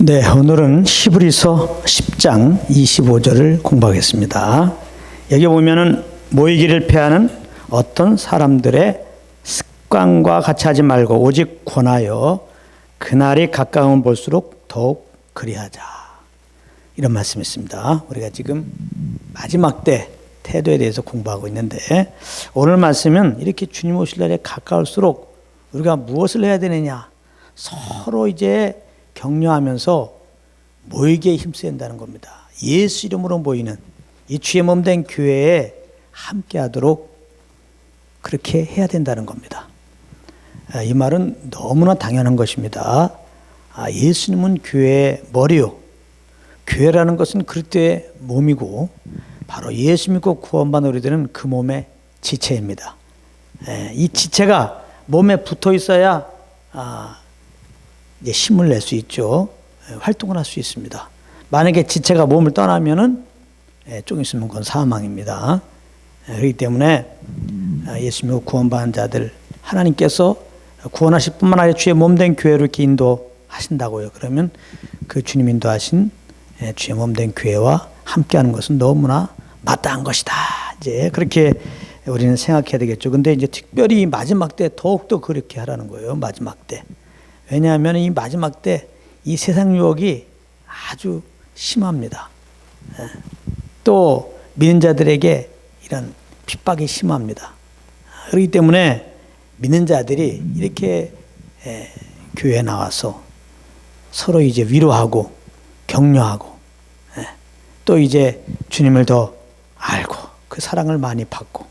네, 오늘은 히브리서 10장 25절을 공부하겠습니다. 여기 보면은 모이기를 패하는 어떤 사람들의 습관과 같이 하지 말고 오직 권하여 그날이 가까우면 볼수록 더욱 그리하자. 이런 말씀이 있습니다. 우리가 지금 마지막 때 태도에 대해서 공부하고 있는데 오늘 말씀은 이렇게 주님 오실 날에 가까울수록 우리가 무엇을 해야 되느냐, 서로 이제 격려하면서 모이기에 힘써야 한다는 겁니다. 예수 이름으로 모이는 이 주의 몸 된 교회에 함께 하도록 그렇게 해야 된다는 겁니다. 이 말은 너무나 당연한 것입니다. 예수님은 교회의 머리요. 교회라는 것은 그리스도의 몸이고 바로 예수 믿고 구원받는 우리들은 그 몸의 지체입니다. 이 지체가 몸에 붙어 있어야 이제 힘을 낼 수 있죠. 활동을 할 수 있습니다. 만약에 지체가 몸을 떠나면은 조금 있으면 그건 사망입니다. 그렇기 때문에 예수 믿고 구원받은 자들 하나님께서 구원하실 뿐만 아니라 주의 몸된 교회로 이렇게 인도하신다고요. 그러면 그 주님 인도하신 주의 몸된 교회와 함께하는 것은 너무나 마땅한 것이다. 이제 그렇게 우리는 생각해야 되겠죠. 근데 이제 특별히 마지막 때 더욱더 그렇게 하라는 거예요. 마지막 때. 왜냐하면 이 마지막 때 이 세상 유혹이 아주 심합니다. 또 믿는 자들에게 이런 핍박이 심합니다. 그렇기 때문에 믿는 자들이 이렇게 교회에 나와서 서로 이제 위로하고 격려하고 또 이제 주님을 더 알고 그 사랑을 많이 받고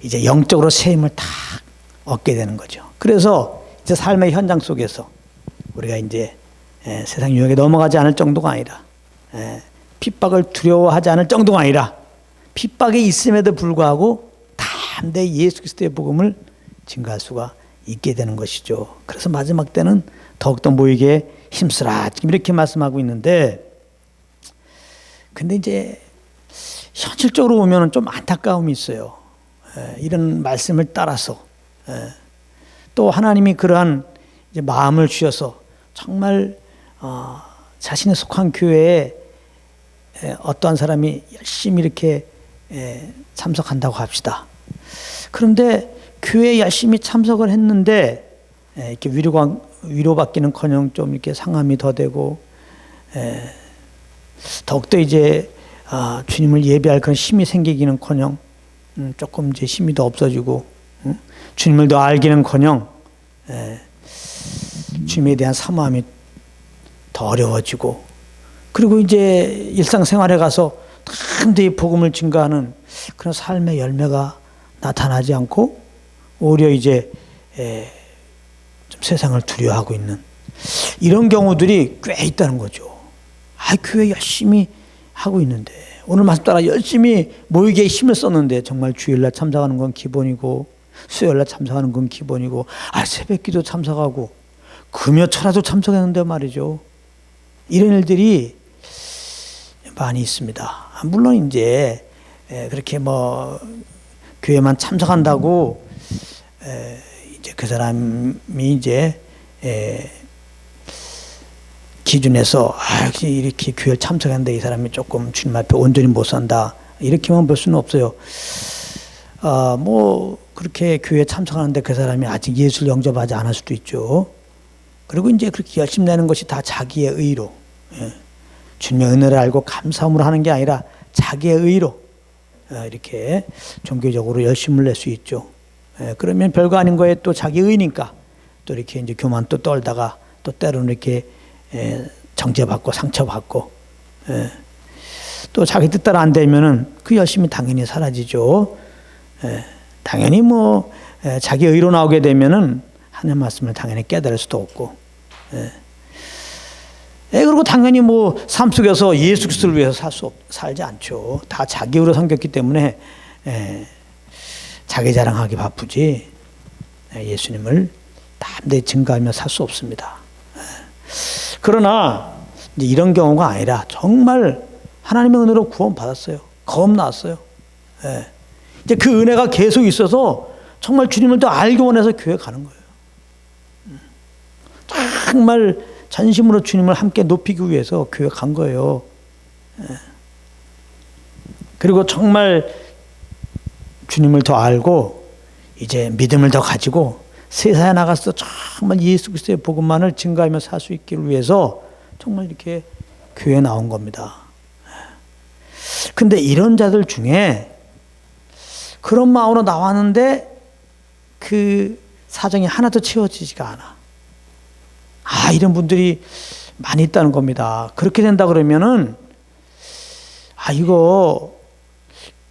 이제 영적으로 새 힘을 다 얻게 되는 거죠. 그래서 이제 삶의 현장 속에서 우리가 이제 세상 유혹에 넘어가지 않을 정도가 아니라 핍박을 두려워하지 않을 정도가 아니라 핍박이 있음에도 불구하고 담대히 예수 그리스도의 복음을 증거할 수가 있게 되는 것이죠. 그래서 마지막 때는 더욱더 모이게 힘쓰라 지금 이렇게 말씀하고 있는데, 근데 이제 현실적으로 보면 좀 안타까움이 있어요. 이런 말씀을 따라서 또 하나님이 그러한 이제 마음을 주셔서 정말 자신의 속한 교회에 어떠한 사람이 열심히 이렇게 참석한다고 합시다. 그런데 교회에 열심히 참석을 했는데 이렇게 위로받기는커녕 좀 이렇게 상함이 더 되고 더욱더 이제 주님을 예배할 그런 힘이 생기기는커녕 조금 이제 힘이 더 없어지고 주님을 더 알기는커녕 주님에 대한 사모함이 더 어려워지고, 그리고 이제 일상생활에 가서 담대히 복음을 증거하는 그런 삶의 열매가 나타나지 않고 오히려 이제 좀 세상을 두려워하고 있는 이런 경우들이 꽤 있다는 거죠. 교회 열심히 하고 있는데 오늘 말씀 따라 열심히 모이기에 힘을 썼는데 정말 주일날 참석하는 건 기본이고 수요일날 참석하는 건 기본이고 새벽기도 참석하고 금요철화도 참석했는데 말이죠. 이런 일들이 많이 있습니다. 물론 이제 그렇게 뭐 교회만 참석한다고 이제 그 사람이 이제 기준에서 이렇게 교회를 참석했는데 이 사람이 조금 주님 앞에 온전히 못 산다 이렇게만 볼 수는 없어요. 뭐 그렇게 교회에 참석하는데 그 사람이 아직 예수를 영접하지 않을 수도 있죠. 그리고 이제 그렇게 열심히 내는 것이 다 자기의 의로, 주님의 은혜를 알고 감사함으로 하는 게 아니라 자기의 의로 이렇게 종교적으로 열심을 낼 수 있죠. 그러면 별거 아닌 거에 또 자기 의니까 또 이렇게 이제 교만 또 떨다가 또 때로는 이렇게 정죄받고 상처받고 또 자기 뜻대로 안 되면은 그 열심이 당연히 사라지죠. 당연히 뭐 자기 의로 나오게 되면은 하나님 말씀을 당연히 깨달을 수도 없고, 그리고 당연히 뭐 삶 속에서 예수 그리스도를 위해서 살지 않죠. 다 자기 의로 섬겼기 때문에 자기 자랑하기 바쁘지 예수님을 담대히 증거하며 살 수 없습니다. 그러나 이제 이런 경우가 아니라 정말 하나님의 은혜로 구원 받았어요. 거듭 나왔어요. 이제 그 은혜가 계속 있어서 정말 주님을 더 알기 원해서 교회 가는 거예요. 전심으로 주님을 함께 높이기 위해서 교회 간 거예요. 그리고 정말 주님을 더 알고 이제 믿음을 더 가지고 세상에 나가서 정말 예수 그리스도의 복음만을 증거하며 살 수 있기를 위해서 정말 이렇게 교회에 나온 겁니다. 근데 이런 자들 중에 그런 마음으로 나왔는데 그 사정이 하나도 채워지지가 않아. 이런 분들이 많이 있다는 겁니다. 그렇게 된다 그러면은 이거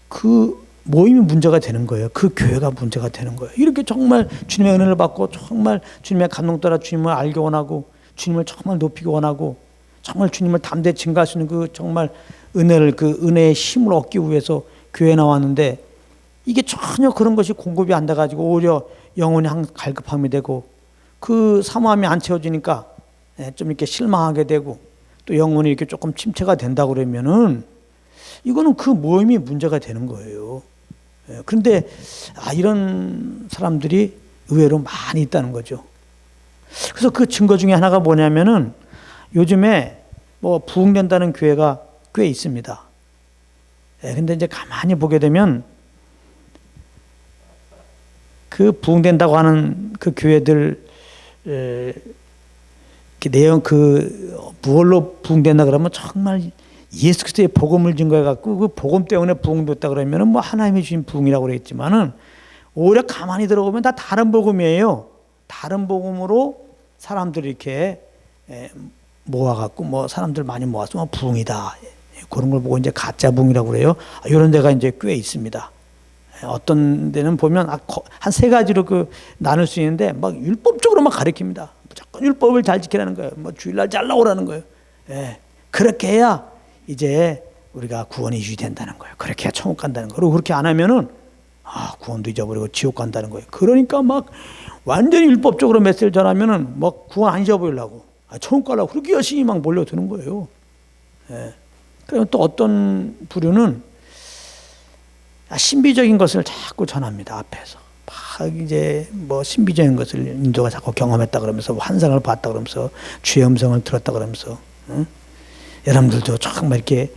그 모임이 문제가 되는 거예요. 그 교회가 문제가 되는 거예요. 이렇게 정말 주님의 은혜를 받고 정말 주님의 감동 따라 주님을 알기 원하고 주님을 정말 높이기 원하고 정말 주님을 담대히 증거할 수 있는 그 정말 은혜를 그 은혜의 힘을 얻기 위해서 교회에 나왔는데 이게 전혀 그런 것이 공급이 안 돼가지고 오히려 영혼이 갈급함이 되고 그 사모함이 안 채워지니까 좀 이렇게 실망하게 되고 또 영혼이 이렇게 조금 침체가 된다 그러면은 이거는 그 모임이 문제가 되는 거예요. 그런데 이런 사람들이 의외로 많이 있다는 거죠. 그래서 그 증거 중에 하나가 뭐냐면은 요즘에 뭐 부흥된다는 교회가 꽤 있습니다. 근데 이제 가만히 보게 되면 그 부흥된다고 하는 그 교회들 내용 무엇로 부흥된다 그러면 정말 예수 그리스도의 복음을 증거해 갖고 그 복음 때문에 부흥됐다 그러면은 뭐 하나님이 주신 부흥이라고 그랬지만은 오히려 가만히 들어보면 다 다른 복음이에요. 다른 복음으로 사람들이 이렇게 모아 갖고 뭐 사람들 많이 모아서 뭐 부흥이다. 그런 걸 보고 이제 가짜 부흥이라고 그래요. 이런 데가 이제 꽤 있습니다. 어떤 데는 보면 한 세 가지로 나눌 수 있는데 막 율법적으로 막 가르칩니다. 무조건 율법을 잘 지키라는 거예요. 뭐 주일날 잘 나오라는 거예요. 그렇게 해야 이제 우리가 구원이 유지된다는 거예요. 그렇게 해야 천국 간다는 거예요. 그리고 그렇게 안 하면은 구원도 잊어버리고 지옥 간다는 거예요. 그러니까 막 완전히 율법적으로 메시지를 전하면은 막 구원 안 잊어버리려고 천국 가려고 그렇게 열심히 막 몰려드는 거예요. 그리고 또 어떤 부류는 신비적인 것을 자꾸 전합니다. 앞에서 막 이제 뭐 신비적인 것을 인도가 자꾸 경험했다 그러면서 환상을 봤다 그러면서 주의 음성을 들었다 그러면서 여러분들도 정말 이렇게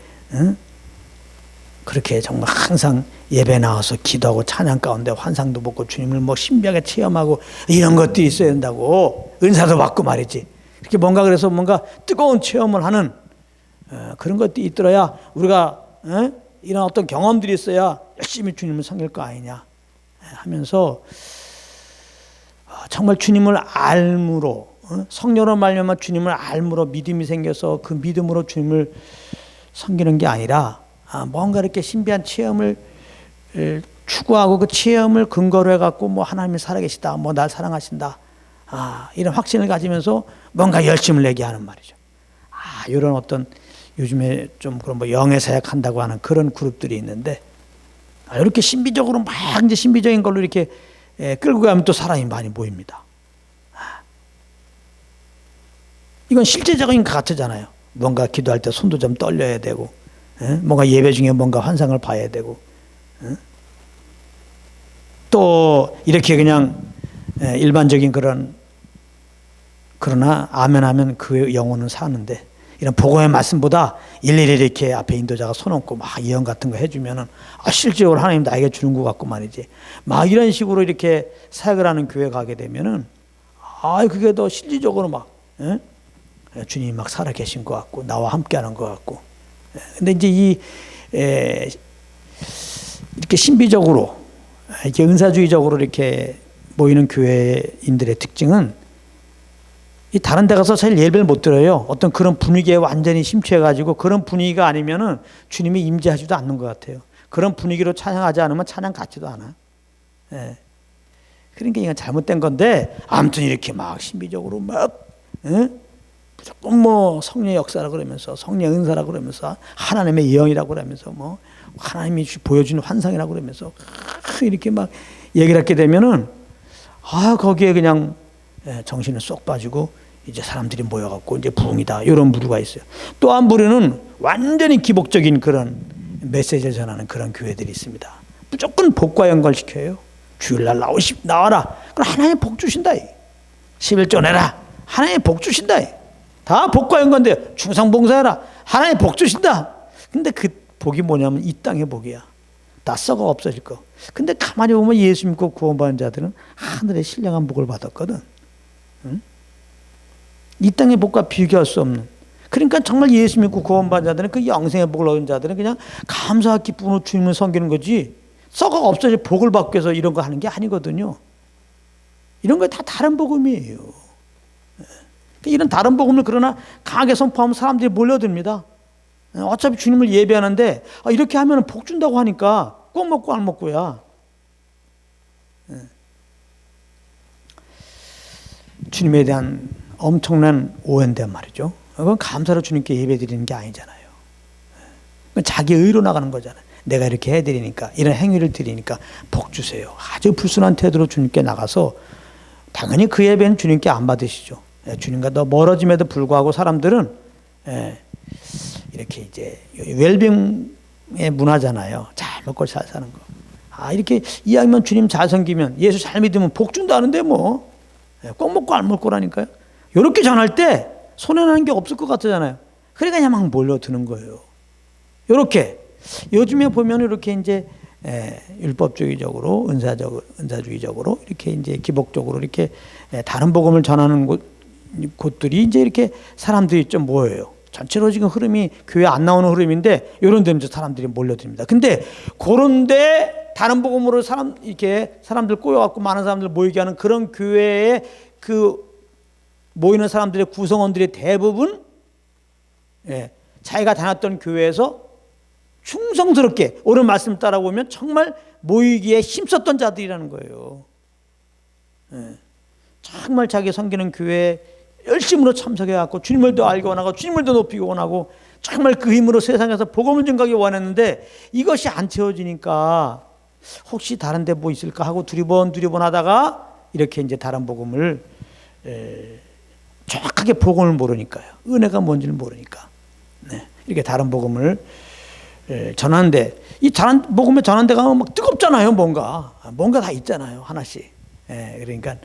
그렇게 정말 항상 예배 나와서 기도하고 찬양 가운데 환상도 보고 주님을 뭐 신비하게 체험하고 이런 것들이 있어야 된다고 은사도 받고 말이지. 그렇게 그래서 뭔가 뜨거운 체험을 하는 그런 것들이 있더라야 우리가 이런 어떤 경험들이 있어야 열심히 주님을 섬길 거 아니냐 하면서 정말 주님을 알므로 성령으로 말미암아 주님을 알므로 믿음이 생겨서 그 믿음으로 주님을 섬기는 게 아니라 뭔가 이렇게 신비한 체험을 추구하고 그 체험을 근거로 해갖고 뭐 하나님이 살아계시다, 뭐 날 사랑하신다, 이런 확신을 가지면서 뭔가 열심을 내게 하는 말이죠. 이런 어떤 요즘에 좀 그런 뭐 영의 사역 한다고 하는 그런 그룹들이 있는데 이렇게 신비적으로 막 이제 신비적인 걸로 이렇게 끌고 가면 또 사람이 많이 모입니다. 이건 실제적인 것 같잖아요. 뭔가 기도할 때 손도 좀 떨려야 되고, 뭔가 예배 중에 뭔가 환상을 봐야 되고, 또 이렇게 그냥 일반적인 그러나 아멘 하면 그 영혼은 사는데 이런 복음의 말씀보다 일일이 이렇게 앞에 인도자가 손 얹고 막 예언 같은 거 해주면은 실질적으로 하나님 나에게 주는 것 같고 말이지. 막 이런 식으로 이렇게 사역을 하는 교회 가게 되면은 그게 더 실질적으로 막 주님이 막 살아 계신 것 같고 나와 함께하는 것 같고. 근데 이제 이렇게 신비적으로 이렇게 은사주의적으로 이렇게 모이는 교회인들의 특징은 이 다른 데 가서 사실 예배를 못 들어요. 어떤 그런 분위기에 완전히 심취해가지고 그런 분위기가 아니면은 주님이 임재하지도 않는 것 같아요. 그런 분위기로 찬양하지 않으면 찬양 같지도 않아. 그러니까 이건 잘못된 건데 아무튼 이렇게 막 신비적으로 막 무조건 뭐 성령의 역사라 그러면서 성령의 은사라 그러면서 하나님의 예언이라고 그러면서 뭐 하나님이 보여주는 환상이라고 그러면서 이렇게 막 얘기를 하게 되면은 거기에 그냥 정신을 쏙 빠지고 이제 사람들이 모여갖고 이제 부흥이다 이런 부류가 있어요. 또 한 부류는 완전히 기복적인 그런 메시지를 전하는 그런 교회들이 있습니다. 무조건 복과 연관시켜요. 주일날 나와라. 그럼 하나님 복 주신다. 11조 내라. 하나님 복 주신다. 다 복과 연관돼. 충성봉사해라. 하나님 복 주신다. 근데 그 복이 뭐냐면 이 땅의 복이야. 다 썩어 없어질 거. 근데 가만히 보면 예수 믿고 구원받은 자들은 하늘의 신령한 복을 받았거든. 응? 이 땅의 복과 비교할 수 없는. 그러니까 정말 예수 믿고 구원받은 자들은 그 영생의 복을 얻은 자들은 그냥 감사와 기쁨으로 주님을 섬기는 거지, 썩어 없어질 복을 받기 위해서 이런 거 하는 게 아니거든요. 이런 거 다 다른 복음이에요. 이런 다른 복음을 그러나 강하게 선포하면 사람들이 몰려듭니다. 어차피 주님을 예배하는데 이렇게 하면 복 준다고 하니까 꼭 먹고 안 먹고야. 주님에 대한 엄청난 오해인데 말이죠. 그건 감사로 주님께 예배 드리는 게 아니잖아요. 자기 의로 나가는 거잖아요. 내가 이렇게 해드리니까, 이런 행위를 드리니까 복 주세요. 아주 불순한 태도로 주님께 나가서 당연히 그 예배는 주님께 안 받으시죠. 주님과 더 멀어짐에도 불구하고 사람들은 이렇게 이제 웰빙의 문화잖아요. 잘 먹고 잘 사는 거. 이렇게 이왕이면 주님 잘 섬기면, 예수 잘 믿으면 복 준다는데 뭐 꼭 먹고 안 먹고라니까요. 이렇게 전할 때 손해나는 게 없을 것 같잖아요. 그러니까 그냥 막 몰려드는 거예요. 이렇게 요즘에 보면 이렇게 이제 율법주의적으로, 은사주의적으로 이렇게 이제 기복적으로 이렇게 다른 복음을 전하는 곳들이 이제 이렇게 사람들이 좀 모여요. 전체로 지금 흐름이 교회 안 나오는 흐름인데 이런 데는 사람들이 몰려듭니다. 근데 그런데 다른 복음으로 이렇게 사람들 꼬여갖고 많은 사람들 모이게 하는 그런 교회에 그 모이는 사람들의 구성원들의 대부분 자기가 다녔던 교회에서 충성스럽게 옳은 말씀 따라오면 정말 모이기에 힘썼던 자들이라는 거예요. 정말 자기 섬기는 교회에 열심으로 참석해갖고 주님을 더 알기 원하고 주님을 더 높이기 원하고 정말 그 힘으로 세상에서 복음을 전가하기 원했는데 이것이 안 채워지니까 혹시 다른 데 뭐 있을까 하고 두리번 하다가 이렇게 이제 다른 복음을 정확하게 복음을 모르니까요. 은혜가 뭔지를 모르니까 이렇게 다른 복음을 전하는데, 이 다른 복음을 전하는 데 가면 막 뜨겁잖아요. 뭔가 다 있잖아요. 하나씩. 그러니까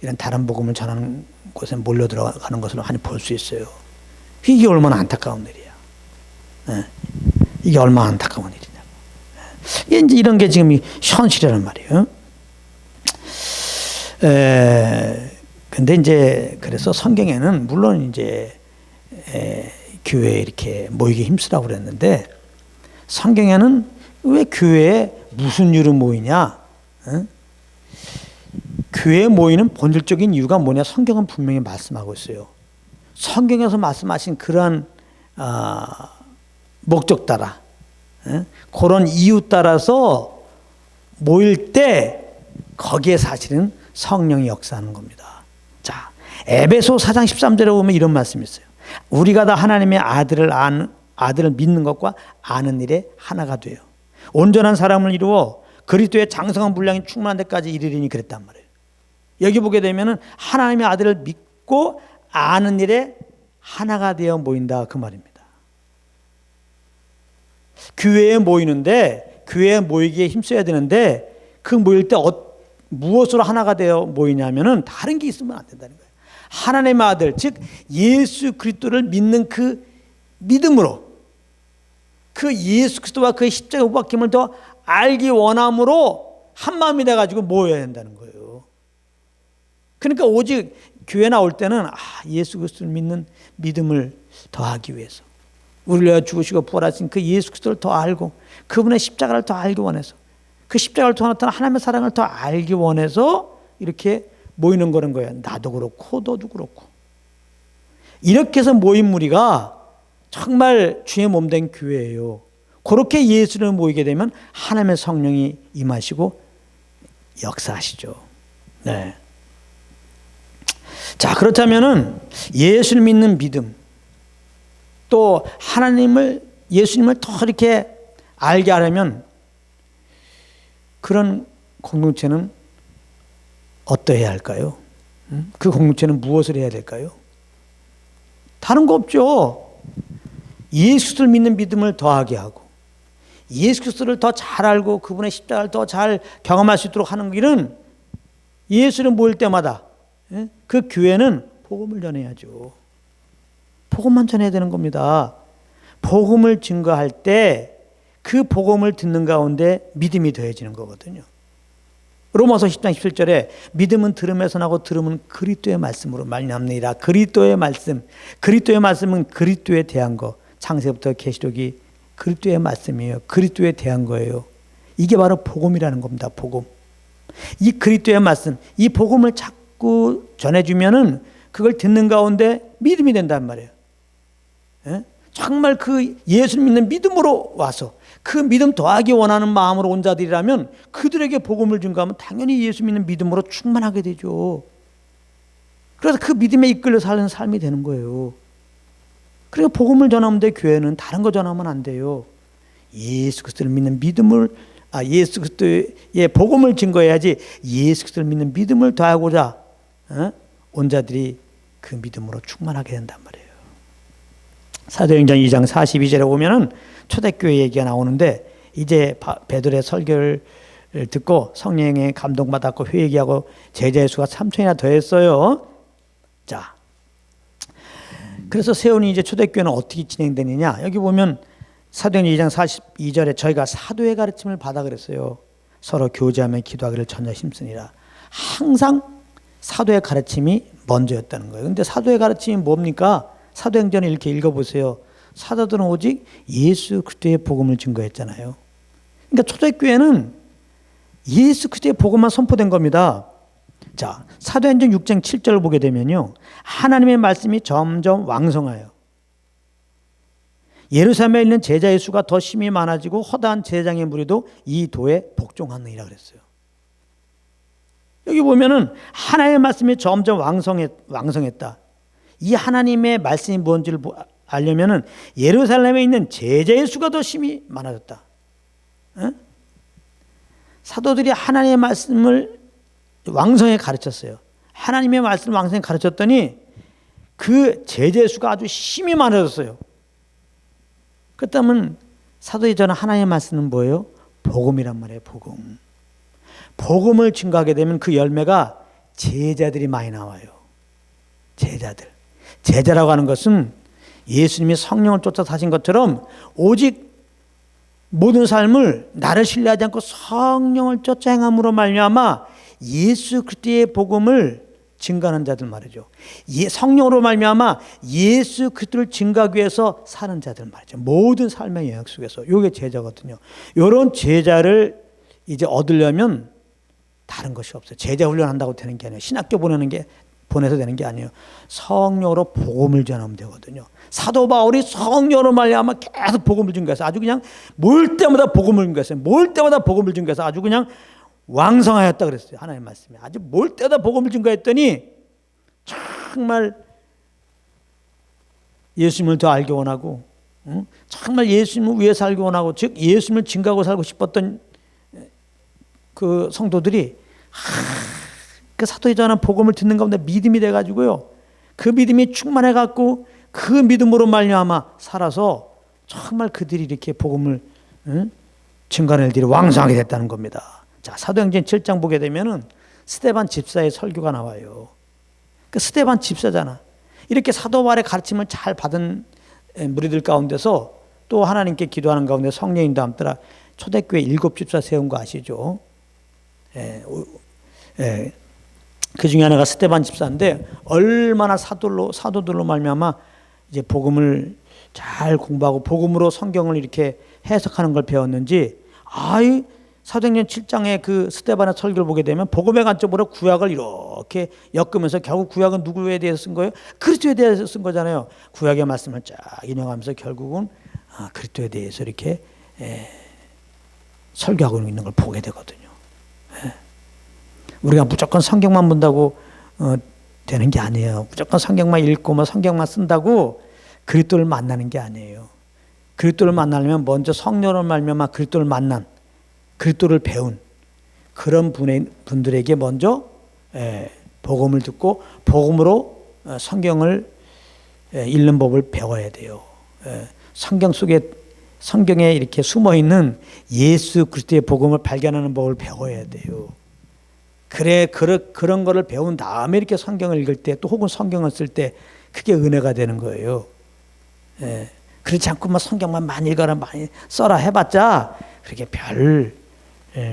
이런 다른 복음을 전하는 곳에 몰려 들어가는 것을 많이 볼 수 있어요. 이게 얼마나 안타까운 일이야. 이게 얼마나 안타까운 일이냐고. 이제 이런 게 지금 현실이란 말이에요. 근데 이제 그래서 성경에는 물론 이제 교회에 이렇게 모이기 힘쓰라고 그랬는데, 성경에는 왜 교회에 무슨 이유로 모이냐? 교회에 모이는 본질적인 이유가 뭐냐? 성경은 분명히 말씀하고 있어요. 성경에서 말씀하신 그러한 목적 따라, 그런 이유 따라서 모일 때 거기에 사실은 성령이 역사하는 겁니다. 자, 에베소 4장 13절에 보면 이런 말씀이 있어요. 우리가 다 하나님의 아들을 믿는 것과 아는 일에 하나가 돼요. 온전한 사람을 이루어 그리스도의 장성한 분량이 충만한 데까지 이르리니 그랬단 말이에요. 여기 보게 되면은 하나님의 아들을 믿고 아는 일에 하나가 되어 모인다 그 말입니다. 교회에 모이는데, 교회에 모이기에 힘써야 되는데 그 모일 때 무엇으로 하나가 되어 모이냐면은 다른 게 있으면 안 된다는 거예요. 하나님의 아들, 즉 예수 그리스도를 믿는 그 믿음으로, 그 예수 그리스도와 그의 십자가 못 박힘을 더 알기 원함으로 한 마음이 돼가지고 모여야 된다는 거예요. 그러니까 오직 교회 나올 때는 예수 그리스도를 믿는 믿음을 더하기 위해서, 우리를 위하여 죽으시고 부활하신 그 예수 그리스도를 더 알고 그분의 십자가를 더 알기 원해서, 그 십자가를 통해 나타난 하나님의 사랑을 더 알기 원해서 이렇게 모이는 거는 거예요. 나도 그렇고 너도 그렇고. 이렇게 해서 모인 무리가 정말 주의 몸된 교회예요. 그렇게 예수를 모이게 되면 하나님의 성령이 임하시고 역사하시죠. 네. 자, 그렇다면은 예수를 믿는 믿음, 또 예수님을 더 이렇게 알게 하려면 그런 공동체는 어떠해야 할까요? 그 공동체는 무엇을 해야 될까요? 다른 거 없죠. 예수를 믿는 믿음을 더하게 하고 예수 그리스도를 더 잘 알고 그분의 십자가를 더 잘 경험할 수 있도록 하는 길은, 예수를 모일 때마다 그 교회는 복음을 전해야죠. 복음만 전해야 되는 겁니다. 복음을 증거할 때 그 복음을 듣는 가운데 믿음이 더해지는 거거든요. 로마서 10장 17절에 믿음은 들음에서 나고 들음은 그리스도의 말씀으로 말미암느니라. 그리스도의 말씀은 그리스도에 대한 거. 창세부터 계시록이 그리스도의 말씀이에요. 그리스도에 대한 거예요. 이게 바로 복음이라는 겁니다. 복음. 이 그리스도의 말씀, 이 복음을 자꾸 전해주면은 그걸 듣는 가운데 믿음이 된단 말이에요. 예? 정말 그 예수 믿는 믿음으로 와서 그 믿음 더하기 원하는 마음으로 온 자들이라면 그들에게 복음을 증거하면 당연히 예수 믿는 믿음으로 충만하게 되죠. 그래서 그 믿음에 이끌려 사는 삶이 되는 거예요. 그러니까 복음을 전하면 돼. 교회는 다른 거 전하면 안 돼요. 예수 그리스도를 믿는 믿음을 예수 그리스도의 복음을 증거해야지. 예수 그리스도를 믿는 믿음을 더하고자 온 자들이 그 믿음으로 충만하게 된단 말이에요. 사도행전 2장 42절에 보면은 초대교회 얘기가 나오는데 이제 베드로의 설교를 듣고 성령에 감동받았고 회개하고 제자의 수가 3천이나 더했어요. 자, 그래서 세운이 이제 초대교회는 어떻게 진행되느냐? 여기 보면 사도행전 2장 42절에 저희가 사도의 가르침을 받아 그랬어요. 서로 교제하며 기도하기를 전혀 힘쓰니라. 항상 사도의 가르침이 먼저였다는 거예요. 근데 사도의 가르침이 뭡니까? 사도행전을 이렇게 읽어보세요. 사도들은 오직 예수 그리스도의 복음을 증거했잖아요. 그러니까 초대교회는 예수 그리스도의 복음만 선포된 겁니다. 자, 사도행전 6장 7절을 보게 되면요, 하나님의 말씀이 점점 왕성하여 예루살렘에 있는 제자의 수가 더 심히 많아지고 허다한 제장의 무리도 이 도에 복종하느니라 그랬어요. 여기 보면은 하나님의 말씀이 점점 왕성했다. 이 하나님의 말씀이 뭔지를 알려면은 예루살렘에 있는 제자의 수가 더 심히 많아졌다. 에? 사도들이 하나님의 말씀을 왕성히 가르쳤어요. 하나님의 말씀을 왕성히 가르쳤더니 그 제자의 수가 아주 심히 많아졌어요. 그렇다면 사도의 저는 하나님의 말씀은 뭐예요? 복음이란 말이에요. 복음. 복음을 증거하게 되면 그 열매가 제자들이 많이 나와요. 제자라고 하는 것은 예수님이 성령을 쫓아 사신 것처럼 오직 모든 삶을 나를 신뢰하지 않고 성령을 쫓아 행함으로 말미암아 예수 그리스도의 복음을 증거하는 자들 말이죠. 성령으로 말미암아 예수 그리스도를 증거하기 위해서 사는 자들 말이죠. 모든 삶의 영역 속에서 이게 제자거든요. 이런 제자를 이제 얻으려면 다른 것이 없어요. 제자 훈련한다고 되는 게 아니에요. 신학교 보내서 되는 게 아니에요. 성령으로 복음을 전하면 되거든요. 사도 바울이 성령으로 말미암아 계속 복음을 증거해서 아주 그냥 몰 때마다 복음을 증거했어요. 몰 때마다 복음을 증거해서 아주 그냥 왕성하였다 그랬어요. 하나님 말씀에 아주 몰 때마다 복음을 증거했더니 정말 예수님을 더 알기 원하고, 정말 예수님을 위해 살기 원하고, 즉 예수님을 증거하고 살고 싶었던 그 성도들이 그 사도에 전한 복음을 듣는 가운데 믿음이 돼가지고요, 그 믿음이 충만해갖고 그 믿음으로 말미암아 살아서 정말 그들이 이렇게 복음을 증거하는 일들이 왕성하게 됐다는 겁니다. 자, 사도행전 7장 보게 되면은 스데반 집사의 설교가 나와요. 그 스데반 집사잖아. 이렇게 사도 바울의 가르침을 잘 받은 무리들 가운데서 또 하나님께 기도하는 가운데 성령이 인도함따라 초대교회 7집사 세운 거 아시죠? 그 중에 하나가 스데반 집사인데 얼마나 사도들로 말미암아 이제 복음을 잘 공부하고 복음으로 성경을 이렇게 해석하는 걸 배웠는지, 사도행전 7장의 그 스데반의 설교를 보게 되면 복음의 관점으로 구약을 이렇게 엮으면서 결국 구약은 누구에 대해서 쓴 거예요? 그리스도에 대해서 쓴 거잖아요. 구약의 말씀을 쫙 인용하면서 결국은 그리스도에 대해서 이렇게 설교하고 있는 걸 보게 되거든요. 우리가 무조건 성경만 본다고 되는 게 아니에요. 무조건 성경만 읽고 성경만 쓴다고 그리스도를 만나는 게 아니에요. 그리스도를 만나려면 먼저 성령으로 말미암아 그리스도를 만난, 그리스도를 배운 그런 분들에게 먼저 복음을 듣고 복음으로 성경을 읽는 법을 배워야 돼요. 성경에 이렇게 숨어 있는 예수 그리스도의 복음을 발견하는 법을 배워야 돼요. 그런 거를 배운 다음에 이렇게 성경을 읽을 때 또 혹은 성경을 쓸 때 그게 은혜가 되는 거예요. 예. 그렇지 않고 막 성경만 많이 읽어라 많이 써라 해봤자 그렇게 별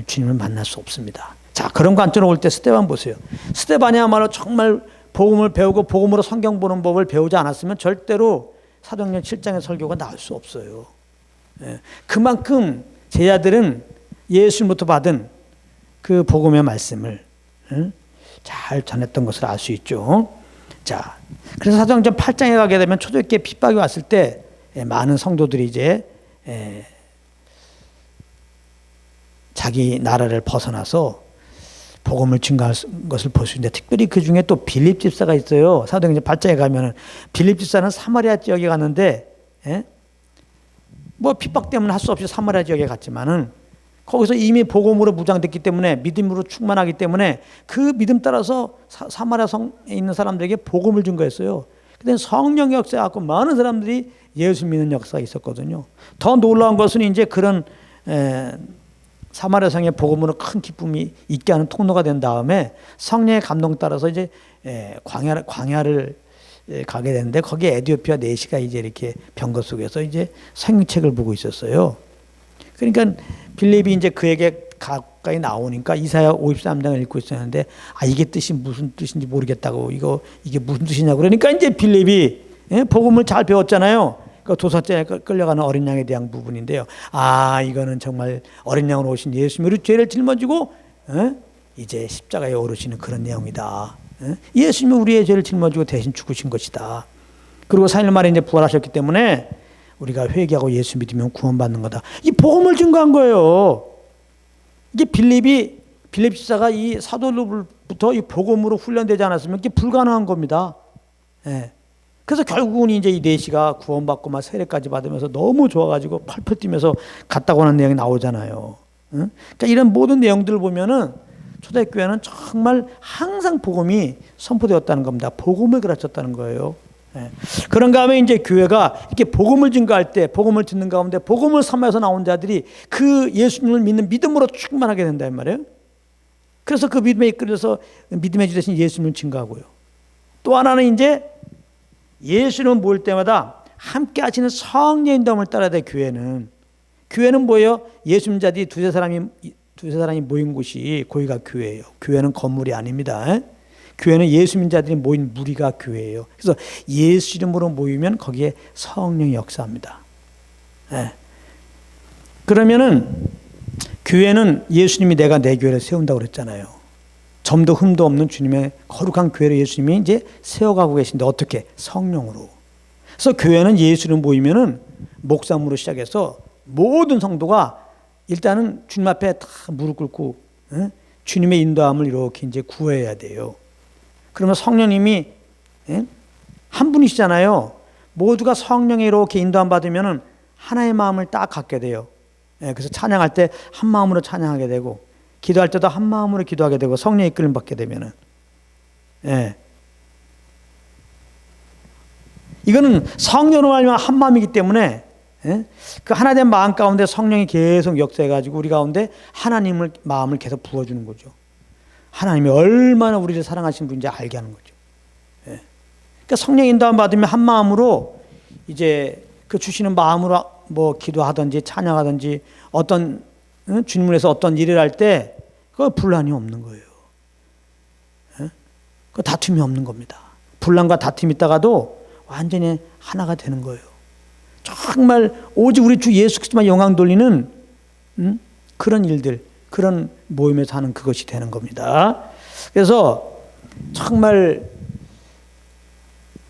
주님을 만날 수 없습니다. 자, 그런 관점으로 올 때 스데반 보세요. 스데반이야말로 정말 복음을 배우고 복음으로 성경 보는 법을 배우지 않았으면 절대로 사도행전 7장의 설교가 나올 수 없어요. 예. 그만큼 제자들은 예수님부터 받은 그 복음의 말씀을 잘 전했던 것을 알 수 있죠. 자, 그래서 사도행전 8장에 가게 되면 초대교회 핍박이 왔을 때 많은 성도들이 이제 자기 나라를 벗어나서 복음을 증거할 것을 볼 수 있는데, 특별히 그 중에 또 빌립 집사가 있어요. 사도행전 8장에 가면은 빌립 집사는 사마리아 지역에 갔는데, 뭐 핍박 때문에 할 수 없이 사마리아 지역에 갔지만은 거기서 이미 복음으로 무장됐기 때문에 믿음으로 충만하기 때문에 그 믿음 따라서 사마리아 성에 있는 사람들에게 복음을 증거했어요. 근데 성령 역사에 갖고 많은 사람들이 예수 믿는 역사가 있었거든요. 더 놀라운 것은 이제 그런 사마리아 성의 복음으로 큰 기쁨이 있게 하는 통로가 된 다음에 성령의 감동 따라서 이제 광야를 가게 되는데, 거기에 에티오피아 내시가 이제 이렇게 병거 속에서 이제 성경책을 보고 있었어요. 그러니까 빌립이 이제 그에게 가까이 나오니까 이사야 53장을 읽고 있었는데, 이게 뜻이 무슨 뜻인지 모르겠다고, 이게 무슨 뜻이냐고 그러니까 이제 빌립이 복음을 잘 배웠잖아요. 그 도사장에 끌려가는 어린 양에 대한 부분인데요. 이거는 정말 어린 양으로 오신 예수님이 우리 죄를 짊어지고 이제 십자가에 오르시는 그런 내용이다. 예수님이 우리의 죄를 짊어지고 대신 죽으신 것이다. 그리고 4일 만에 이제 부활하셨기 때문에 우리가 회개하고 예수 믿으면 구원받는 거다. 이 복음을 증거한 거예요. 이게 빌립 집사가 이 사도로부터 이 복음으로 훈련되지 않았으면 이게 불가능한 겁니다. 그래서 결국은 이제 이 내시가 구원받고 막 세례까지 받으면서 너무 좋아가지고 펄펄 뛰면서 갔다고 하는 내용이 나오잖아요. 그러니까 이런 모든 내용들을 보면은 초대교회는 정말 항상 복음이 선포되었다는 겁니다. 복음을 가르쳤다는 거예요. 그런 가운데 이제 교회가 이렇게 복음을 증거할 때, 복음을 듣는 가운데 복음을 삼아서 나온 자들이 그 예수님을 믿는 믿음으로 충만하게 된다 이 말이에요. 그래서 그 믿음에 이끌려서 믿음의 주 되신 예수님을 증거하고요. 또 하나는 이제 예수님을 모일 때마다 함께 하시는 성령의 인도함을 따라야 돼. 교회는 뭐예요? 예수 믿는 자들이 두세 사람이 모인 곳이 거기가 교회예요. 교회는 건물이 아닙니다. 교회는 예수 믿는 자들이 모인 무리가 교회예요. 그래서 예수 이름으로 모이면 거기에 성령이 역사합니다. 그러면은 교회는 예수님이 내가 내 교회를 세운다고 그랬잖아요. 점도 흠도 없는 주님의 거룩한 교회를 예수님이 이제 세워가고 계신데, 어떻게? 성령으로. 그래서 교회는 예수를 모이면은 목사무로 시작해서 모든 성도가 일단은 주님 앞에 다 무릎 꿇고 주님의 인도함을 이렇게 이제 구해야 돼요. 그러면 성령님이 한 분이시잖아요. 모두가 성령에 이렇게 인도함 받으면은 하나의 마음을 딱 갖게 돼요. 그래서 찬양할 때 한 마음으로 찬양하게 되고, 기도할 때도 한 마음으로 기도하게 되고, 성령의 이끌림 받게 되면은, 이거는 성령으로 말미암아 한 마음이기 때문에 그 하나된 마음 가운데 성령이 계속 역사해가지고 우리 가운데 하나님을 마음을 계속 부어주는 거죠. 하나님이 얼마나 우리를 사랑하신 분인지 알게 하는 거죠. 그러니까 성령 인도함 받으면 한 마음으로 이제 그 주시는 마음으로 뭐 기도하든지 찬양하든지 어떤 주님을 해서 어떤 일을 할 때 그 분란이 없는 거예요. 그 다툼이 없는 겁니다. 분란과 다툼이 있다가도 완전히 하나가 되는 거예요. 정말 오직 우리 주 예수 그리스도만 영광 돌리는 그런 일들, 그런 모임에서 하는 그것이 되는 겁니다. 그래서 정말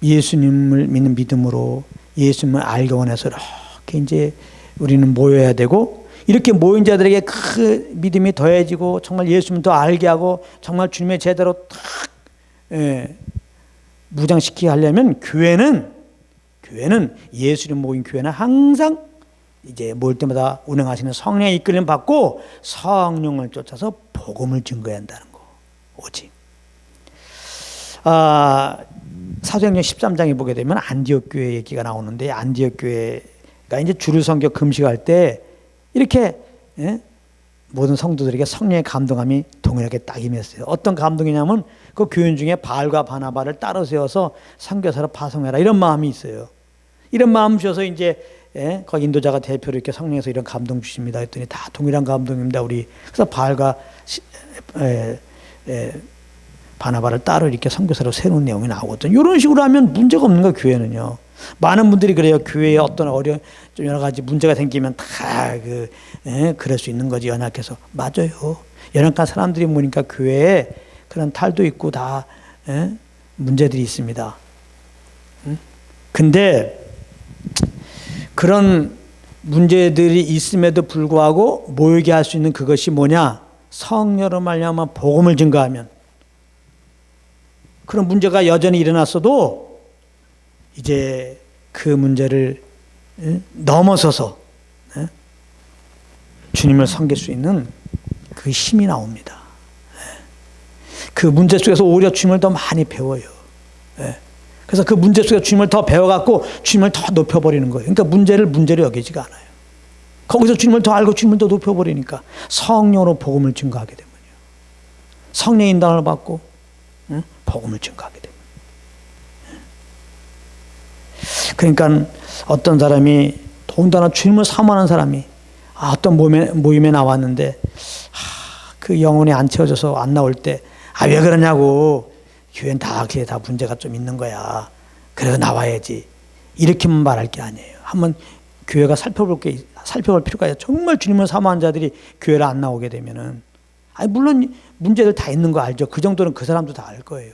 예수님을 믿는 믿음으로 예수님을 알기 원해서 이렇게 이제 우리는 모여야 되고, 이렇게 모인 자들에게 그 믿음이 더해지고 정말 예수님을 더 알게 하고 정말 주님의 제대로 딱 무장시키게 하려면 교회는 예수님 모인 교회는 항상 이제 모일 때마다 운행하시는 성령의 이끌림 받고 성령을 쫓아서 복음을 증거해야 한다는 거. 오직 사도행전 13장에 보게 되면 안디옥 교회 얘기가 나오는데, 안디옥 교회가 이제 주를 섬겨 금식할 때 이렇게 모든 성도들에게 성령의 감동함이 동일하게 딱 임했어요. 어떤 감동이냐면 그 교인 중에 바울과 바나바를 따로 세워서 선교사로 파송해라 이런 마음이 있어요. 이런 마음 주셔서 이제 거기 인도자가 대표로 이렇게 성령에서 이런 감동 주십니다 했더니 다 동일한 감동입니다. 우리 그래서 바알과 바나바를 따로 이렇게 선교사로 세우는 내용이 나오거든요. 이런 식으로 하면 문제가 없는 거예요. 교회는요. 많은 분들이 그래요. 교회에 어떤 좀 여러 가지 문제가 생기면 다 그럴 수 있는 거지, 연약해서. 맞아요. 연약한 사람들이 모이니까 교회에 그런 탈도 있고 다 문제들이 있습니다. 근데 그런 문제들이 있음에도 불구하고 모이게 할 수 있는 그것이 뭐냐? 성령으로 말미암아 복음을 증거하면, 그런 문제가 여전히 일어났어도 이제 그 문제를 넘어서서 주님을 섬길 수 있는 그 힘이 나옵니다. 그 문제 속에서 오히려 주님을 더 많이 배워요. 그래서 그 문제 속에서 주님을 더 배워갖고 주님을 더 높여버리는 거예요. 그러니까 문제를 여기지가 않아요. 거기서 주님을 더 알고 주님을 더 높여버리니까 성령으로 복음을 증거하게 되면요. 성령의 인도를 받고 복음을 증거하게 됩니다. 그러니까 어떤 사람이 더군다나 주님을 사모하는 사람이 어떤 모임에 나왔는데 그 영혼이 안 채워져서 안 나올 때 왜 그러냐고, 교회는 다 문제가 좀 있는 거야, 그래서 나와야지, 이렇게만 말할 게 아니에요. 한번 교회가 살펴볼 필요가 있어요. 정말 주님을 사모하는 자들이 교회를 안 나오게 되면은, 물론 문제들 다 있는 거 알죠. 그 정도는 그 사람도 다 알 거예요.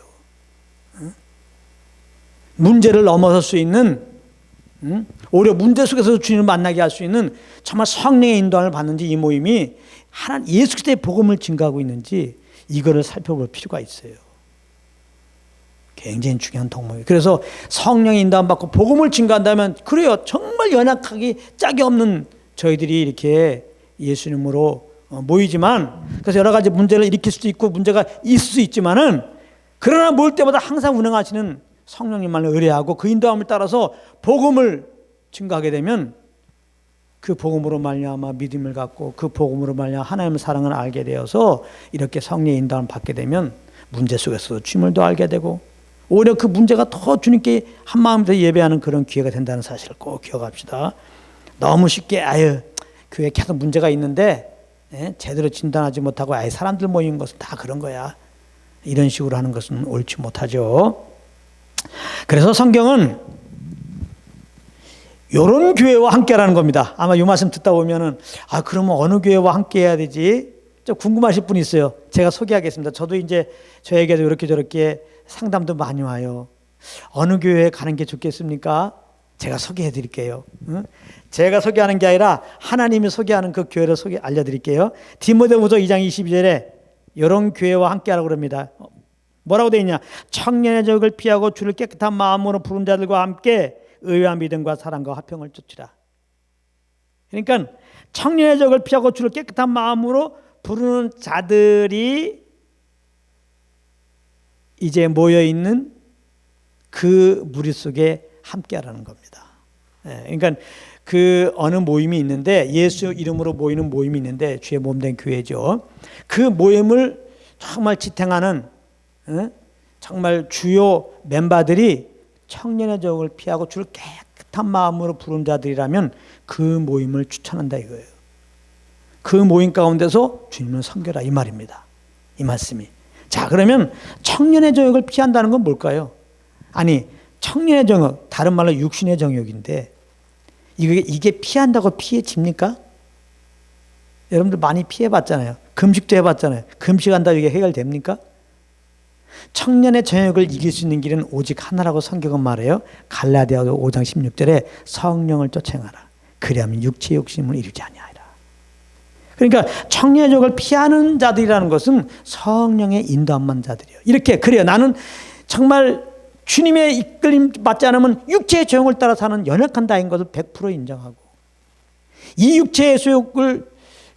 문제를 넘어설 수 있는, 오히려 문제 속에서 주님을 만나게 할 수 있는 정말 성령의 인도함을 받는지, 이 모임이 예수 그리스도의 복음을 증거하고 있는지 이거를 살펴볼 필요가 있어요. 굉장히 중요한 덕목이에요. 그래서 성령의 인도함 받고 복음을 증거한다면, 그래요, 정말 연약하기 짝이 없는 저희들이 이렇게 예수님으로 모이지만, 그래서 여러 가지 문제를 일으킬 수도 있고 문제가 있을 수 있지만은, 그러나 모일 때마다 항상 운행하시는 성령님만을 의뢰하고 그 인도함을 따라서 복음을 증거하게 되면, 그 복음으로 말미암아 믿음을 갖고 그 복음으로 말미암아 하나님의 사랑을 알게 되어서 이렇게 성령의 인도함을 받게 되면 문제 속에서도 주님을 더 알게 되고, 오히려 그 문제가 더 주님께 한 마음에서 예배하는 그런 기회가 된다는 사실을 꼭 기억합시다. 너무 쉽게 교회에 계속 문제가 있는데 제대로 진단하지 못하고 사람들 모이는 것은 다 그런 거야, 이런 식으로 하는 것은 옳지 못하죠. 그래서 성경은 이런 교회와 함께라는 겁니다. 아마 이 말씀 듣다 보면은 그러면 어느 교회와 함께해야 되지? 좀 궁금하실 분이 있어요. 제가 소개하겠습니다. 저도 이제 저에게도 이렇게 저렇게 상담도 많이 와요. 어느 교회에 가는 게 좋겠습니까? 제가 소개해 드릴게요. 제가 소개하는 게 아니라 하나님이 소개하는 그 교회를 알려드릴게요. 디모데후서 2장 22절에 이런 교회와 함께하라고 그럽니다. 뭐라고 되어 있냐? 청년의 적을 피하고 주를 깨끗한 마음으로 부른 자들과 함께 의와 믿음과 사랑과 화평을 쫓으라. 그러니까 청년의 적을 피하고 주를 깨끗한 마음으로 부르는 자들이 이제 모여있는 그 무리 속에 함께하라는 겁니다. 그러니까 그 어느 모임이 있는데, 예수 이름으로 모이는 모임이 있는데, 주의 몸된 교회죠. 그 모임을 정말 지탱하는 정말 주요 멤버들이 청년의 적을 피하고 주를 깨끗한 마음으로 부른 자들이라면 그 모임을 추천한다 이거예요. 그 모임 가운데서 주님을 섬겨라, 이 말입니다. 이 말씀이. 자, 그러면 청년의 정욕을 피한다는 건 뭘까요? 청년의 정욕, 다른 말로 육신의 정욕인데, 이게 피한다고 피해집니까? 여러분들 많이 피해봤잖아요. 금식도 해봤잖아요. 금식한다고 이게 해결됩니까? 청년의 정욕을 이길 수 있는 길은 오직 하나라고 성경은 말해요. 갈라디아서 5장 16절에 성령을 쫓아행하라. 그리하면 육체의 욕심을 이루지 아니하리라. 그러니까 청년의 정욕을 피하는 자들이라는 것은 성령의 인도함만 자들이에요. 이렇게, 그래요, 나는 정말 주님의 이끌림 받지 않으면 육체의 정욕을 따라 사는 연약한 자인 것을 100% 인정하고, 이 육체의 소욕을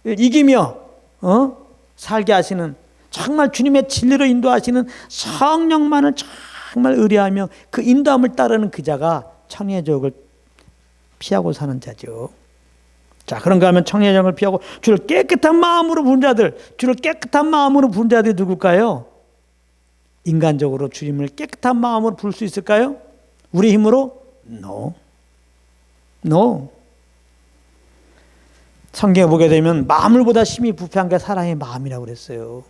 이기며 살게 하시는, 정말 주님의 진리로 인도하시는 성령만을 정말 의뢰하며 그 인도함을 따르는 그 자가 청년의 정욕을 피하고 사는 자죠. 자, 그런가 하면 청년의 정욕을 피하고 주를 깨끗한 마음으로 부른 자들, 주를 깨끗한 마음으로 부른 자들이 누굴까요? 인간적으로 주님을 깨끗한 마음으로 부를 수 있을까요? 우리 힘으로? No. No. 성경에 보게 되면 마물보다 심히 부패한 게 사람의 마음이라고 그랬어요.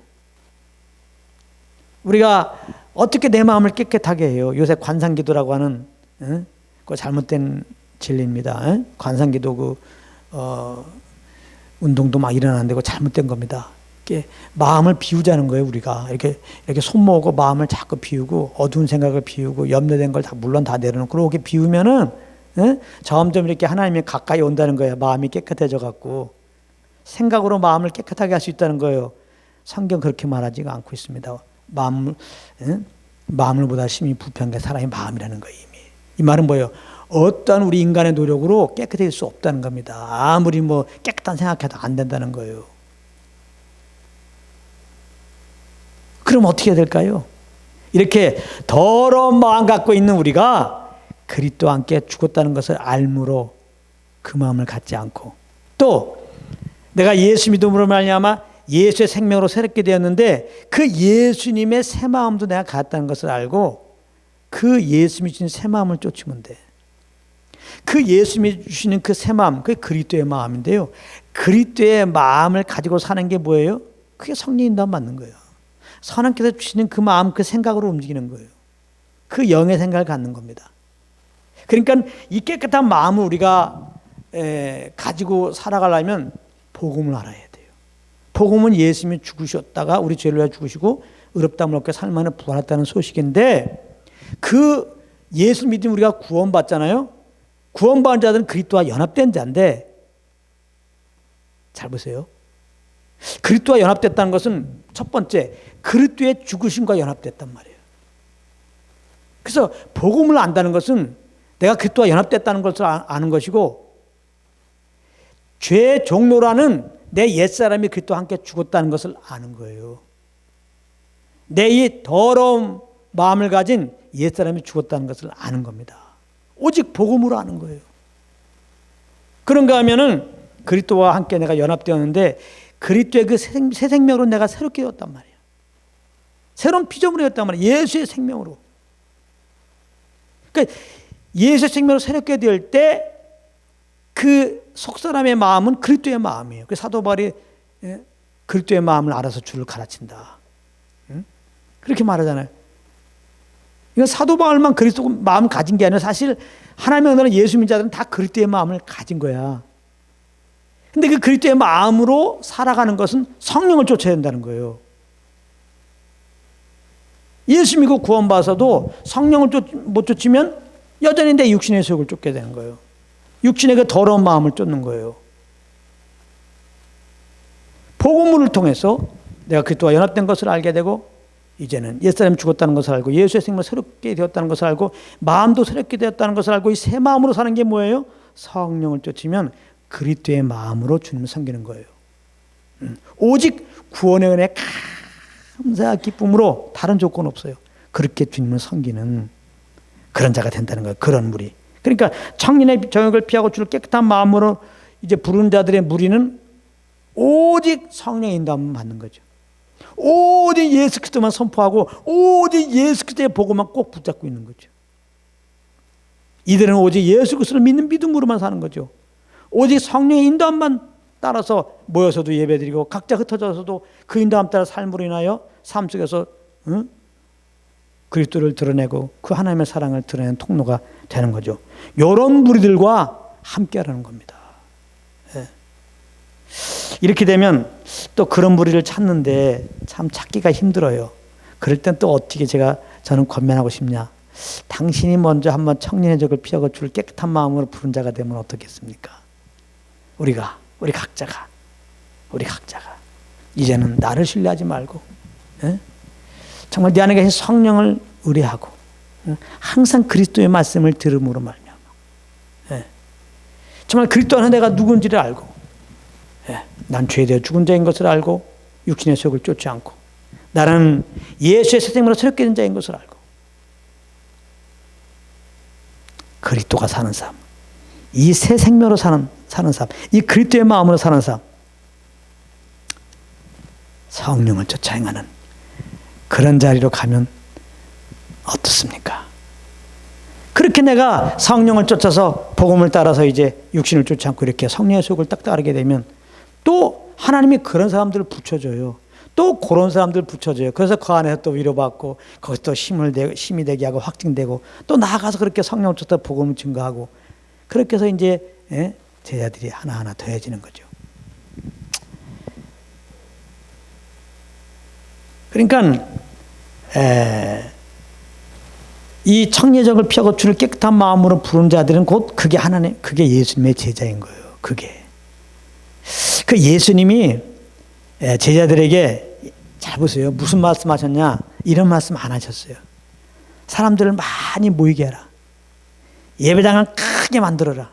우리가 어떻게 내 마음을 깨끗하게 해요? 요새 관상기도라고 하는 그 잘못된 진리입니다. 관상기도 운동도 막 일어나는데 그 잘못된 겁니다. 이렇게 마음을 비우자는 거예요. 우리가 이렇게 손 모으고 마음을 자꾸 비우고 어두운 생각을 비우고 염려된 걸 다 물론 다 내려놓고 그렇게 비우면은 점점 이렇게 하나님이 가까이 온다는 거예요. 마음이 깨끗해져 갖고 생각으로 마음을 깨끗하게 할 수 있다는 거예요. 성경 그렇게 말하지가 않고 있습니다. 마음을보다 심히 부패한 게 사람의 마음이라는 거예요. 이미 이 말은 뭐예요? 어떠한 우리 인간의 노력으로 깨끗해질 수 없다는 겁니다. 아무리 뭐 깨끗한 생각해도 안 된다는 거예요. 그럼 어떻게 해야 될까요? 이렇게 더러운 마음 갖고 있는 우리가 그리스도와 함께 죽었다는 것을 알므로 그 마음을 갖지 않고 또 내가 예수 믿음으로 말미암아 예수의 생명으로 새롭게 되었는데 그 예수님의 새 마음도 내가 갖았다는 것을 알고 그 예수님이 주신 새 마음을 쫓으면 돼. 그 예수님이 주시는 그 새 마음, 그게 그리스도의 마음인데요. 그리스도의 마음을 가지고 사는 게 뭐예요? 그게 성령인단 맞는 거예요. 하나님께서 주시는 그 마음, 그 생각으로 움직이는 거예요. 그 영의 생각을 갖는 겁니다. 그러니까 이 깨끗한 마음을 우리가 가지고 살아가려면 복음을 알아야 돼요. 복음은 예수님이 죽으셨다가 우리 죄를 위하여 죽으시고 의롭다함을 얻게 살만에 부활했다는 소식인데 그 예수 믿으면 우리가 구원받잖아요. 구원받은 자들은 그리스도와 연합된 자인데 잘 보세요. 그리스도와 연합됐다는 것은 첫 번째 그리스도의 죽으심과 연합됐단 말이에요. 그래서 복음을 안다는 것은 내가 그리스도와 연합됐다는 것을 아는 것이고 죄 종로라는 내 옛사람이 그리스도와 함께 죽었다는 것을 아는 거예요. 내 이 더러운 마음을 가진 옛사람이 죽었다는 것을 아는 겁니다. 오직 복음으로 아는 거예요. 그런가 하면은 그리스도와 함께 내가 연합되었는데 그리스도의 그 새 생명으로 내가 새롭게 되었단 말이에요. 새로운 피조물이 되었단 말이에요. 예수의 생명으로. 그러니까 예수의 생명으로 새롭게 될 때 그 속사람의 마음은 그리스도의 마음이에요. 그 사도 바울이 그리스도의 마음을 알아서 주를 가르친다. 그렇게 말하잖아요. 이건 사도 바울만 그리스도 마음을 가진 게 아니라 사실 하나님의 은혜로 예수 믿는 자들은 다 그리스도의 마음을 가진 거야. 근데 그 그리스도의 마음으로 살아가는 것은 성령을 쫓아야 된다는 거예요. 예수 믿고 구원받아서도 성령을 못 쫓으면 여전히 내 육신의 속을 쫓게 되는 거예요. 육신의 그 더러운 마음을 쫓는 거예요. 복음을 통해서 내가 그리스도와 연합된 것을 알게 되고 이제는 옛사람이 죽었다는 것을 알고 예수의 생명을 새롭게 되었다는 것을 알고 마음도 새롭게 되었다는 것을 알고 이 새 마음으로 사는 게 뭐예요? 성령을 쫓으면 그리스도의 마음으로 주님을 섬기는 거예요. 오직 구원의 은혜 감사와 기쁨으로 다른 조건 없어요. 그렇게 주님을 섬기는 그런 자가 된다는 거예요. 그런 무리. 그러니까 청년의 정욕을 피하고 주를 깨끗한 마음으로 이제 부르는 자들의 무리는 오직 성령의 인도함을 받는 거죠. 오직 예수 그리스도만 선포하고 오직 예수 그리스도의 복음만 꼭 붙잡고 있는 거죠. 이들은 오직 예수 그리스도를 믿는 믿음으로만 사는 거죠. 오직 성령의 인도함만 따라서 모여서도 예배드리고 각자 흩어져서도 그 인도함 따라 삶으로 인하여 삶 속에서 그리스도를 드러내고 그 하나님의 사랑을 드러내는 통로가 되는 거죠. 이런 무리들과 함께하라는 겁니다. 예. 이렇게 되면 또 그런 무리를 찾는데 참 찾기가 힘들어요. 그럴 땐 또 어떻게 저는 권면하고 싶냐. 당신이 먼저 한번 청년의 적을 피하고 주를 깨끗한 마음으로 부른 자가 되면 어떻겠습니까? 우리 각자가 이제는 나를 신뢰하지 말고 정말 내 안에 계신 성령을 의뢰하고 항상 그리스도의 말씀을 들음으로 말미암아 정말 그리스도 안에 내가 누군지를 알고 난 죄되어 죽은 자인 것을 알고 육신의 속을 쫓지 않고 나는 예수의 새 생명으로 새롭게 된 자인 것을 알고 그리스도가 사는 삶, 이 새 생명으로 사는 삶, 이 그리스도의 마음으로 사는 삶, 성령을 쫓아 행하는 그런 자리로 가면 어떻습니까? 그렇게 내가 성령을 쫓아서 복음을 따라서 이제 육신을 쫓지 않고 이렇게 성령의 속을 딱 따르게 되면 또 하나님이 그런 사람들을 붙여줘요. 또 그런 사람들 붙여줘요. 그래서 그 안에서 또 위로받고 거기서 또 힘이 되게 하고 확증되고 또 나아가서 그렇게 성령을 쫓아 복음을 증거하고 그렇게 해서 이제 제자들이 하나하나 더해지는 거죠. 그러니까 이 청례적을 피하고 주를 깨끗한 마음으로 부른 자들은 곧 그게 하나님, 그게 예수님의 제자인 거예요. 그게 그 예수님이 제자들에게 잘 보세요. 무슨 말씀하셨냐? 이런 말씀 안 하셨어요. 사람들을 많이 모이게 해라. 예배당을 크게 만들어라.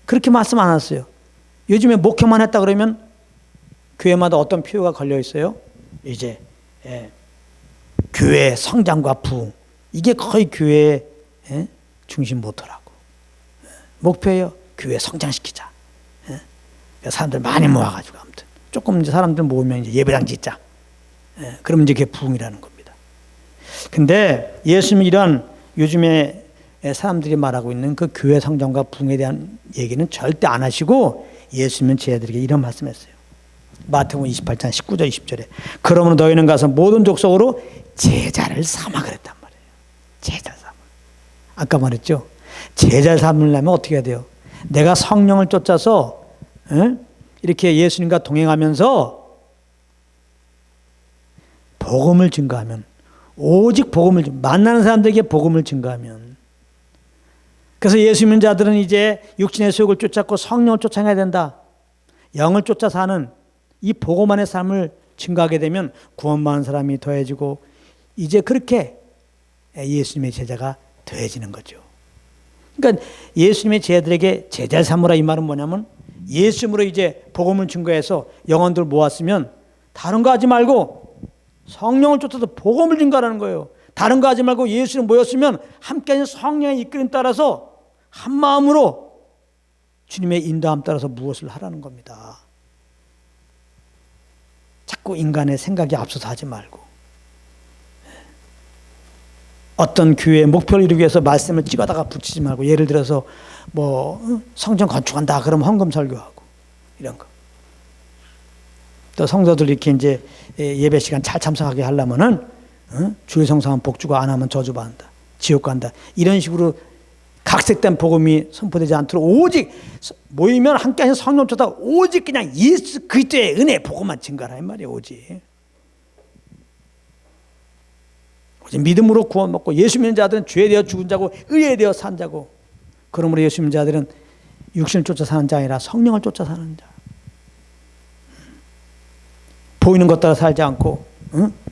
그렇게 말씀 안 하셨어요. 요즘에 목회만 했다 그러면 교회마다 어떤 표가 걸려 있어요. 이제 교회 성장과 부흥, 이게 거의 교회의 중심 모토라고. 목표예요. 교회 성장시키자. 사람들 많이 모아가지고 아무튼 조금 이제 사람들 모으면 이제 예배당 짓자. 그러면 이제 그게 부흥이라는 겁니다. 근데 예수님이 이런 요즘에 사람들이 말하고 있는 그 교회 성장과 부흥에 대한 얘기는 절대 안 하시고 예수님은 제자들에게 이런 말씀했어요. 마태복음 28장 19절 20절에 그러므로 너희는 가서 모든 족속으로 제자를 삼아 그랬단 말이에요. 제자를 삼아. 아까 말했죠. 제자를 삼으려면 어떻게 해야 돼요? 내가 성령을 쫓아서 이렇게 예수님과 동행하면서 복음을 증거하면 오직 복음을 만나는 사람들에게 복음을 증거하면 그래서 예수 믿는 자들은 이제 육신의 소욕을 쫓았고 성령을 쫓아내야 된다. 영을 쫓아 사는 이 복음 안의 삶을 증거하게 되면 구원받은 사람이 더해지고 이제 그렇게 예수님의 제자가 더해지는 거죠. 그러니까 예수님의 제자들에게 제자를 삼으라 이 말은 뭐냐면 예수님으로 이제 복음을 증거해서 영혼들 모았으면 다른 거 하지 말고 성령을 쫓아서 복음을 증거하라는 거예요. 다른 거 하지 말고 예수님 모였으면 함께 성령의 이끌림 따라서 한 마음으로 주님의 인도함 따라서 무엇을 하라는 겁니다. 자꾸 인간의 생각이 앞서서 하지 말고 어떤 교회의 목표를 이루기 위해서 말씀을 찍어다가 붙이지 말고 예를 들어서 뭐 성전 건축한다 그러면 헌금 설교하고 이런 거. 또 성도들 이렇게 이제 예배 시간 잘 참석하게 하려면은 주일 성사하면 복 주고 안 하면 저주 받는다. 지옥 간다. 이런 식으로 각색된 복음이 선포되지 않도록 오직 모이면 함께 성령 쫓아 오직 그냥 예수 그리스도의 은혜 복음만 증거하라 이 말이에요. 오직 믿음으로 구원 먹고 예수 믿는 자들은 죄에 대어 죽은 자고 의에 대어 산 자고 그러므로 예수 믿는 자들은 육신을 쫓아 사는 자 아니라 성령을 쫓아 사는 자. 보이는 것 따라 살지 않고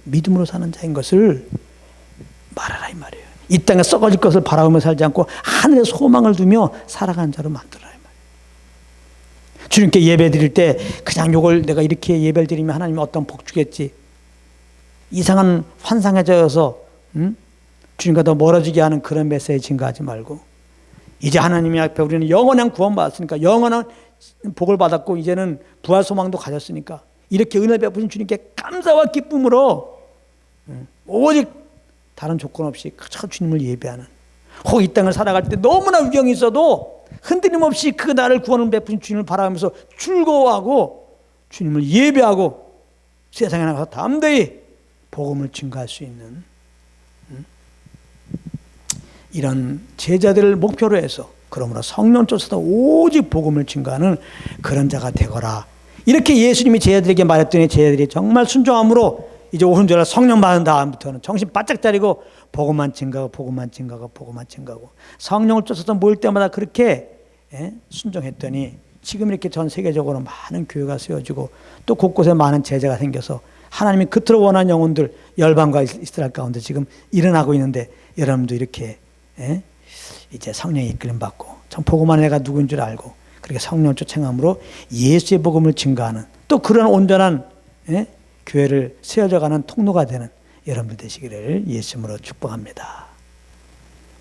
믿음으로 사는 자인 것을 말하라 이 말이에요. 이 땅에 썩어질 것을 바라보며 살지 않고 하늘에 소망을 두며 살아가는 자로 만들어라 이 말이에요. 주님께 예배 드릴 때 그냥 요걸 내가 이렇게 예배를 드리면 하나님이 어떤 복 주겠지. 이상한 환상에 젖어서 주님과 더 멀어지게 하는 그런 메시지 증거하지 말고 이제 하나님의 앞에 우리는 영원한 구원 받았으니까 영원한 복을 받았고 이제는 부활 소망도 가졌으니까 이렇게 은혜 베푸신 주님께 감사와 기쁨으로 오직 다른 조건 없이 그저 주님을 예배하는 혹 이 땅을 살아갈 때 너무나 위경이 있어도 흔들림 없이 그 나를 구원을 베푸신 주님을 바라보면서 즐거워하고 주님을 예배하고 세상에 나가서 담대히 복음을 증거할 수 있는 이런 제자들을 목표로 해서 그러므로 성령 쫓아서 오직 복음을 증거하는 그런 자가 되거라. 이렇게 예수님이 제자들에게 말했더니 제자들이 정말 순종함으로 이제 오순절날 성령 받은 다음부터는 정신 바짝 차리고 복음만 증거하고 복음만 증거하고 복음만 증거하고 성령을 쫓아서 모일 때마다 그렇게 순종했더니 지금 이렇게 전 세계적으로 많은 교회가 세워지고 또 곳곳에 많은 제자가 생겨서 하나님이 그토록 원하는 영혼들 열방과 이스라엘 가운데 지금 일어나고 있는데 여러분도 이렇게 이제 성령의 이끌림 받고 참 복음한 애가 누구인 줄 알고 그렇게 성령을 쫓아함으로 예수의 복음을 증거하는 또 그런 온전한 교회를 세워져가는 통로가 되는 여러분들 되시기를 예수님으로 축복합니다.